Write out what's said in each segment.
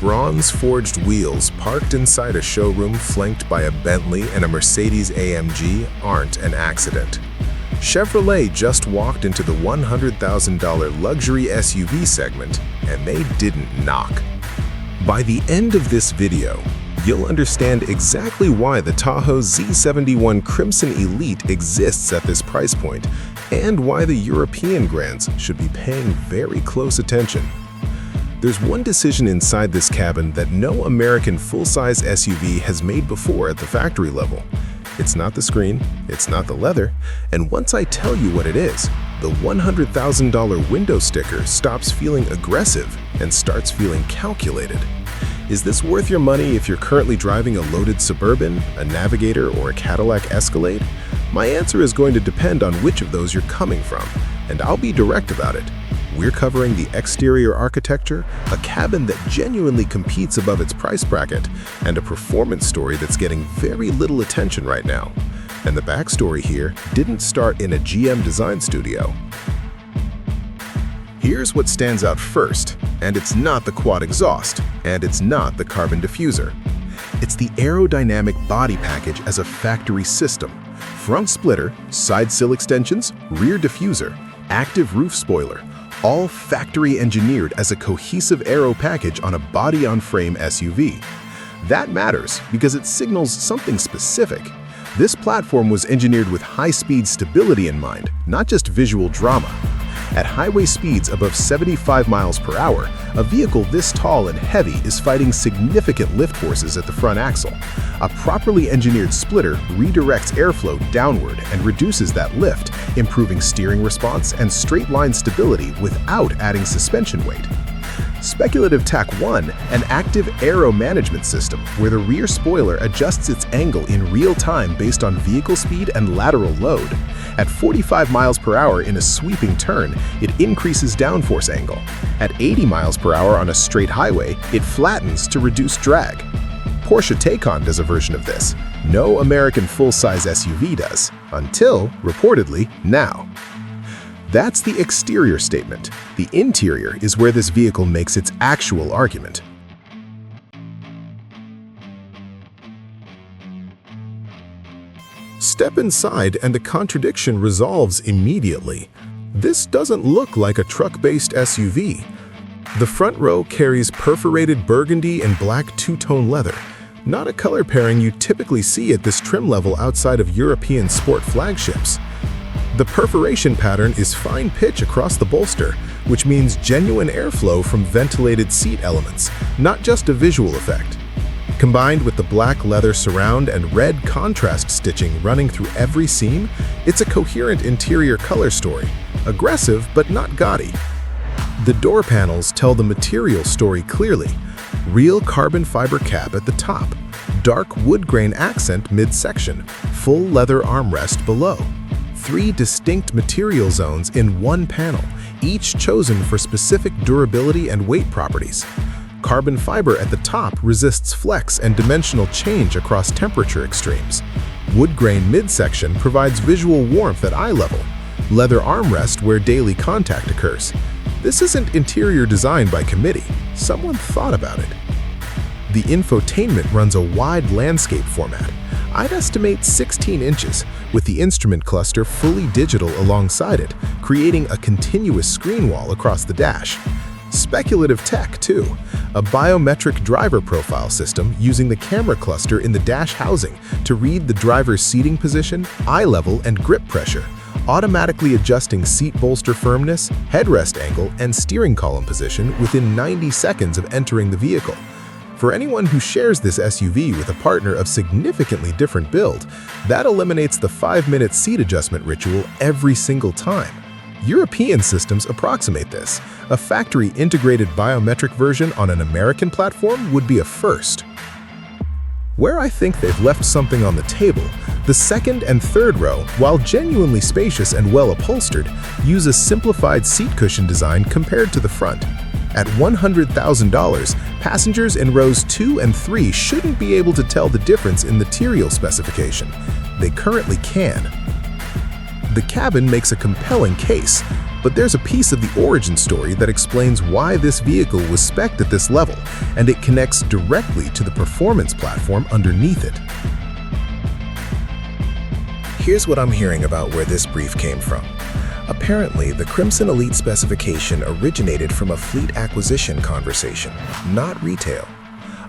bronze-forged wheels parked inside a showroom flanked by a Bentley and a Mercedes-AMG aren't an accident. Chevrolet just walked into the $100,000 luxury SUV segment, and they didn't knock. By the end of this video, you'll understand exactly why the Tahoe Z71 Crimson Elite exists at this price point, and why the European grands should be paying very close attention. There's one decision inside this cabin that no American full-size SUV has made before at the factory level. It's not the screen, it's not the leather, and once I tell you what it is, the $100,000 window sticker stops feeling aggressive and starts feeling calculated. Is this worth your money if you're currently driving a loaded Suburban, a Navigator, or a Cadillac Escalade? My answer is going to depend on which of those you're coming from, and I'll be direct about it. We're covering the exterior architecture, a cabin that genuinely competes above its price bracket, and a performance story that's getting very little attention right now. And the backstory here didn't start in a GM design studio. Here's what stands out first, and it's not the quad exhaust, and it's not the carbon diffuser. It's the aerodynamic body package as a factory system. Front splitter, side sill extensions, rear diffuser, active roof spoiler, all factory engineered as a cohesive Aero package on a body-on-frame SUV. That matters because it signals something specific. This platform was engineered with high-speed stability in mind, not just visual drama. At highway speeds above 75 miles per hour, a vehicle this tall and heavy is fighting significant lift forces at the front axle. A properly engineered splitter redirects airflow downward and reduces that lift, improving steering response and straight-line stability without adding suspension weight. Speculative TAC1, an active Aero management system where the rear spoiler adjusts its angle in real time based on vehicle speed and lateral load. At 45 miles per hour in a sweeping turn, it increases downforce angle. At 80 miles per hour on a straight highway, it flattens to reduce drag. Porsche Taycan does a version of this. No American full-size SUV does, until, reportedly, now. That's the exterior statement. The interior is where this vehicle makes its actual argument. Step inside and the contradiction resolves immediately. This doesn't look like a truck-based SUV. The front row carries perforated burgundy and black two-tone leather, not a color pairing you typically see at this trim level outside of European sport flagships. The perforation pattern is fine pitch across the bolster, which means genuine airflow from ventilated seat elements, not just a visual effect. Combined with the black leather surround and red contrast stitching running through every seam, it's a coherent interior color story, aggressive but not gaudy. The door panels tell the material story clearly. Real carbon fiber cap at the top, dark wood grain accent midsection, full leather armrest below. 3 distinct material zones in one panel, each chosen for specific durability and weight properties. Carbon fiber at the top resists flex and dimensional change across temperature extremes. Wood grain midsection provides visual warmth at eye level. Leather armrest where daily contact occurs. This isn't interior design by committee. Someone thought about it. The infotainment runs a wide landscape format. I'd estimate 16 inches, with the instrument cluster fully digital alongside it, creating a continuous screen wall across the dash. Speculative tech, too, a biometric driver profile system using the camera cluster in the dash housing to read the driver's seating position, eye level, and grip pressure, automatically adjusting seat bolster firmness, headrest angle, and steering column position within 90 seconds of entering the vehicle. For anyone who shares this SUV with a partner of significantly different build, that eliminates the 5-minute seat adjustment ritual every single time. European systems approximate this. A factory-integrated biometric version on an American platform would be a first. Where I think they've left something on the table, the second and third row, while genuinely spacious and well-upholstered, use a simplified seat cushion design compared to the front. At $100,000, passengers in rows 2 and 3 shouldn't be able to tell the difference in material specification. They currently can. The cabin makes a compelling case. But there's a piece of the origin story that explains why this vehicle was spec'd at this level, and it connects directly to the performance platform underneath it. Here's what I'm hearing about where this brief came from. Apparently, the Crimson Elite specification originated from a fleet acquisition conversation, not retail.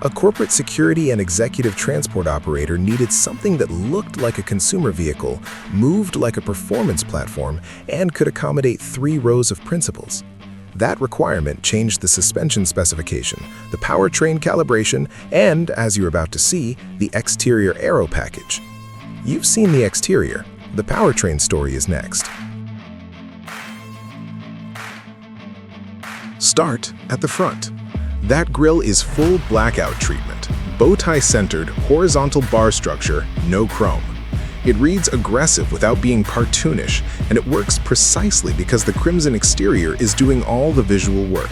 A corporate security and executive transport operator needed something that looked like a consumer vehicle, moved like a performance platform, and could accommodate 3 rows of principals. That requirement changed the suspension specification, the powertrain calibration, and, as you're about to see, the exterior Aero package. You've seen the exterior. The powertrain story is next. Start at the front. That grille is full blackout treatment, bow tie centered, horizontal bar structure, no chrome. It reads aggressive without being cartoonish, and it works precisely because the crimson exterior is doing all the visual work.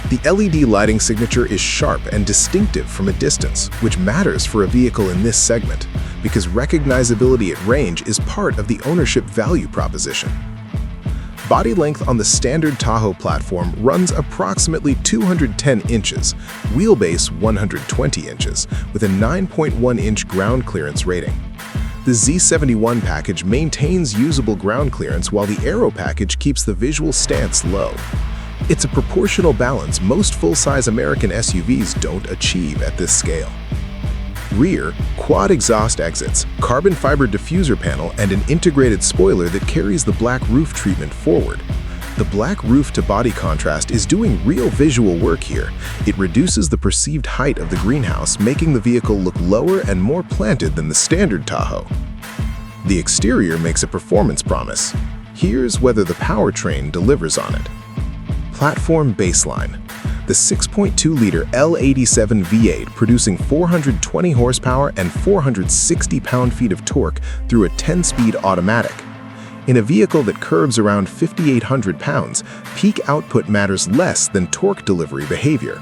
The LED lighting signature is sharp and distinctive from a distance, which matters for a vehicle in this segment, because recognizability at range is part of the ownership value proposition. Body length on the standard Tahoe platform runs approximately 210 inches, wheelbase 120 inches, with a 9.1-inch ground clearance rating. The Z71 package maintains usable ground clearance while the Aero package keeps the visual stance low. It's a proportional balance most full-size American SUVs don't achieve at this scale. Rear, quad exhaust exits, carbon fiber diffuser panel, and an integrated spoiler that carries the black roof treatment forward. The black roof-to-body contrast is doing real visual work here. It reduces the perceived height of the greenhouse, making the vehicle look lower and more planted than the standard Tahoe. The exterior makes a performance promise. Here's whether the powertrain delivers on it. Platform baseline. The 6.2-liter L87 V8 producing 420 horsepower and 460 pound-feet of torque through a 10-speed automatic. In a vehicle that curves around 5,800 pounds, peak output matters less than torque delivery behavior.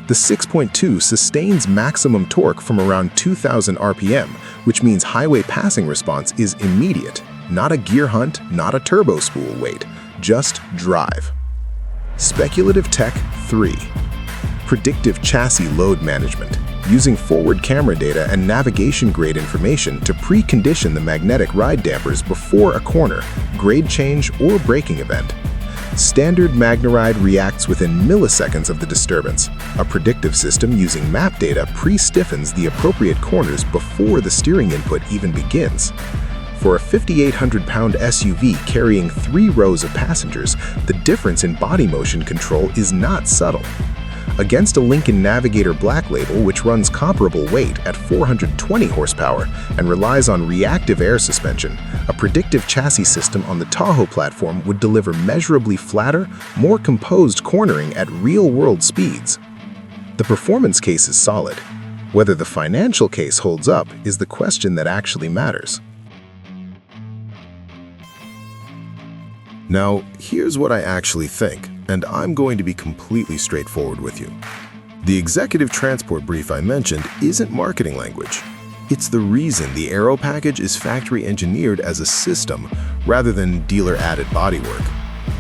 The 6.2 sustains maximum torque from around 2,000 RPM, which means highway passing response is immediate. Not a gear hunt, not a turbo spool wait, just drive. Speculative Tech 3. Predictive Chassis Load Management, using forward camera data and navigation-grade information to precondition the magnetic ride dampers before a corner, grade change, or braking event. Standard MagneRide reacts within milliseconds of the disturbance. A predictive system using map data pre-stiffens the appropriate corners before the steering input even begins. For a 5,800-pound SUV carrying 3 rows of passengers, the difference in body motion control is not subtle. Against a Lincoln Navigator Black Label, which runs comparable weight at 420 horsepower and relies on reactive air suspension, a predictive chassis system on the Tahoe platform would deliver measurably flatter, more composed cornering at real-world speeds. The performance case is solid. Whether the financial case holds up is the question that actually matters. Now, here's what I actually think, and I'm going to be completely straightforward with you. The executive transport brief I mentioned isn't marketing language. It's the reason the Aero package is factory engineered as a system rather than dealer-added bodywork.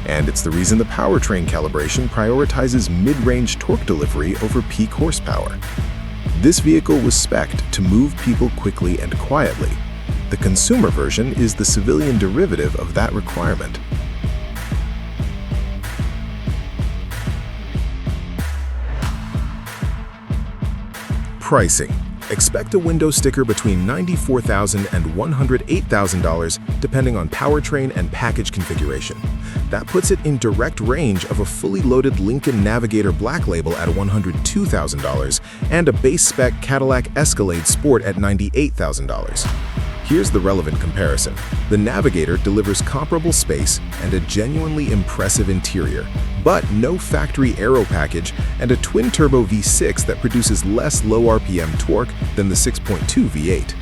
And it's the reason the powertrain calibration prioritizes mid-range torque delivery over peak horsepower. This vehicle was spec'd to move people quickly and quietly. The consumer version is the civilian derivative of that requirement. Pricing. Expect a window sticker between $94,000 and $108,000 depending on powertrain and package configuration. That puts it in direct range of a fully loaded Lincoln Navigator Black Label at $102,000 and a base spec Cadillac Escalade Sport at $98,000. Here's the relevant comparison. The Navigator delivers comparable space and a genuinely impressive interior, but no factory Aero package and a twin-turbo V6 that produces less low RPM torque than the 6.2 V8.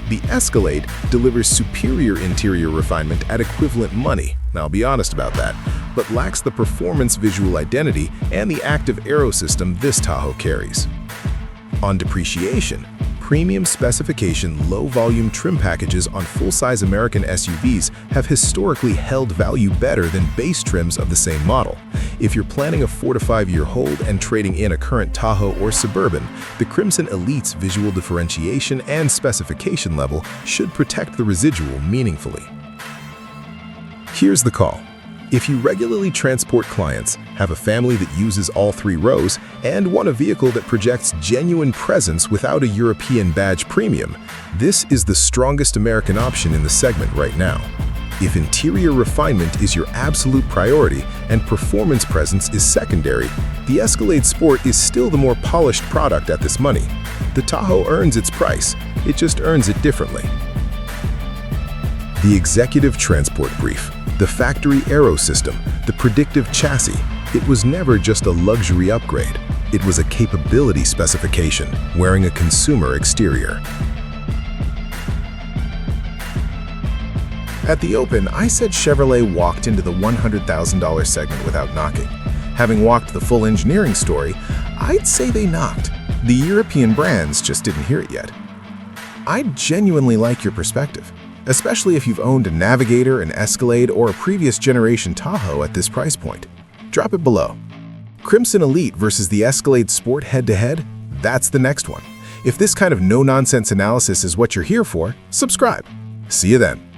The Escalade delivers superior interior refinement at equivalent money, I'll be honest about that, but lacks the performance visual identity and the active Aero system this Tahoe carries. On depreciation, Premium specification, low-volume trim packages on full-size American SUVs have historically held value better than base trims of the same model. If you're planning a 4 to 5 year hold and trading in a current Tahoe or Suburban, the Crimson Elite's visual differentiation and specification level should protect the residual meaningfully. Here's the call. If you regularly transport clients, have a family that uses all 3 rows, and want a vehicle that projects genuine presence without a European badge premium, this is the strongest American option in the segment right now. If interior refinement is your absolute priority and performance presence is secondary, the Escalade Sport is still the more polished product at this money. The Tahoe earns its price, it just earns it differently. The Executive Transport Brief. The factory Aero system, the Predictive Chassis, it was never just a luxury upgrade. It was a capability specification, wearing a consumer exterior. At the Open, I said Chevrolet walked into the $100,000 segment without knocking. Having walked the full engineering story, I'd say they knocked. The European brands just didn't hear it yet. I genuinely like your perspective, especially if you've owned a Navigator, an Escalade, or a previous generation Tahoe at this price point. Drop it below. Crimson Elite versus the Escalade Sport head-to-head? That's the next one. If this kind of no-nonsense analysis is what you're here for, subscribe. See you then.